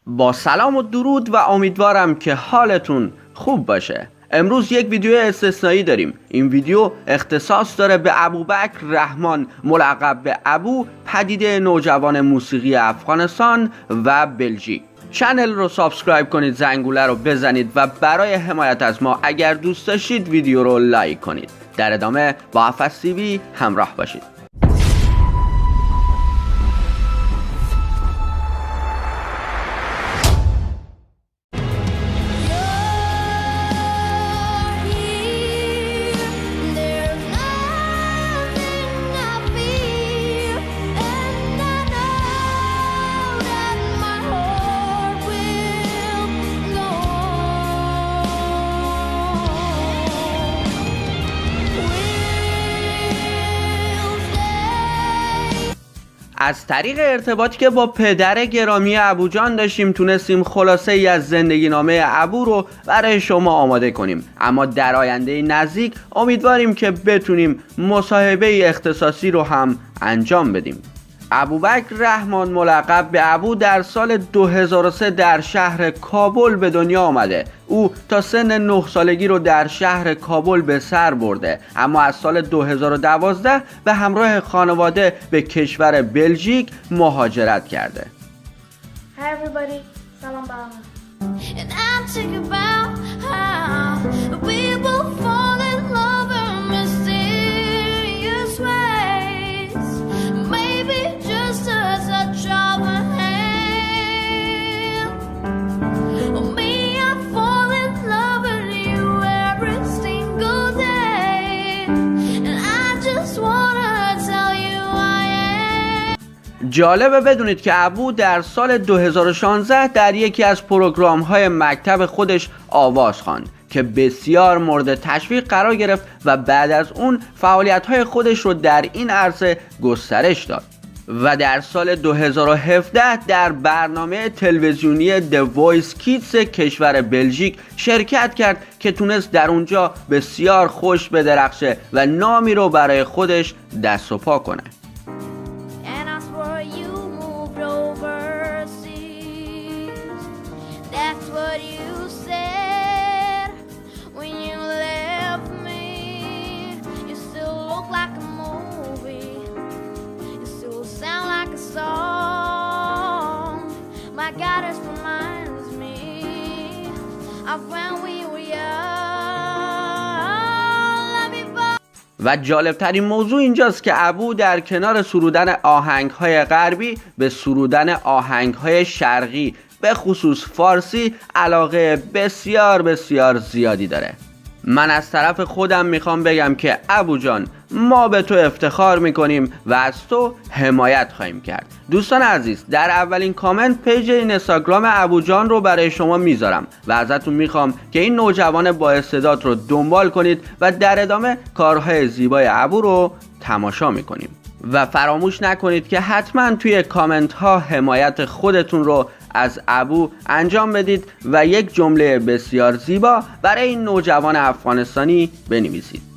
با سلام و درود و امیدوارم که حالتون خوب باشه. امروز یک ویدیو استثنایی داریم. این ویدیو اختصاص داره به ابوبکر رحمان ملقب به ابو، پدیده نوجوان موسیقی افغانستان و بلژیک. چنل رو سابسکرایب کنید، زنگوله رو بزنید و برای حمایت از ما اگر دوست داشتید ویدیو رو لایک کنید. در ادامه با افس TV همراه باشید. از طریق ارتباطی که با پدر گرامی ابو جان داشتیم تونستیم خلاصه ای از زندگی نامه ابو رو برای شما آماده کنیم، اما در آینده نزدیک امیدواریم که بتونیم مصاحبه اختصاصی رو هم انجام بدیم. ابوبکر رحمان ملقب به ابو در سال 2003 در شهر کابل به دنیا آمده. او تا سن 9 سالگی رو در شهر کابل به سر برده، اما از سال 2012 به همراه خانواده به کشور بلژیک مهاجرت کرده. Hi everybody, salam bana. And I'm thinking about how we both fall in love in mysterious ways. Maybe just a touch of a hand. Or me, I fall in love with you every single day. And I just wanna tell you I am. جالبه بدونید که ابو در سال 2016 در یکی از پروگرام‌های مکتب خودش آواز خواند که بسیار مورد تشویق قرار گرفت و بعد از اون فعالیت‌های خودش رو در این عرصه گسترش داد و در سال 2017 در برنامه تلویزیونی The Voice Kids کشور بلژیک شرکت کرد که تونست در اونجا بسیار خوش بدرخشه و نامی رو برای خودش دست و پا کنه. And I swear you moved overseas. That's what you said when you left me. You still look like a movie. You still sound like a song. My God, it reminds me of when we were young. و جالبترین موضوع اینجاست که ابو در کنار سرودن آهنگ‌های غربی به سرودن آهنگ‌های شرقی به خصوص فارسی علاقه بسیار زیادی داره. من از طرف خودم میخوام بگم که ابو جان، ما به تو افتخار میکنیم و از تو حمایت خواهیم کرد. دوستان عزیز، در اولین کامنت پیج اینستاگرام ابو جان رو برای شما میذارم و ازتون میخوام که این نوجوان با استعداد رو دنبال کنید و در ادامه کارهای زیبای ابو رو تماشا میکنیم. و فراموش نکنید که حتما توی کامنت ها حمایت خودتون رو از ابو انجام بدید و یک جمله بسیار زیبا برای این نوجوان افغانستانی بنویسید.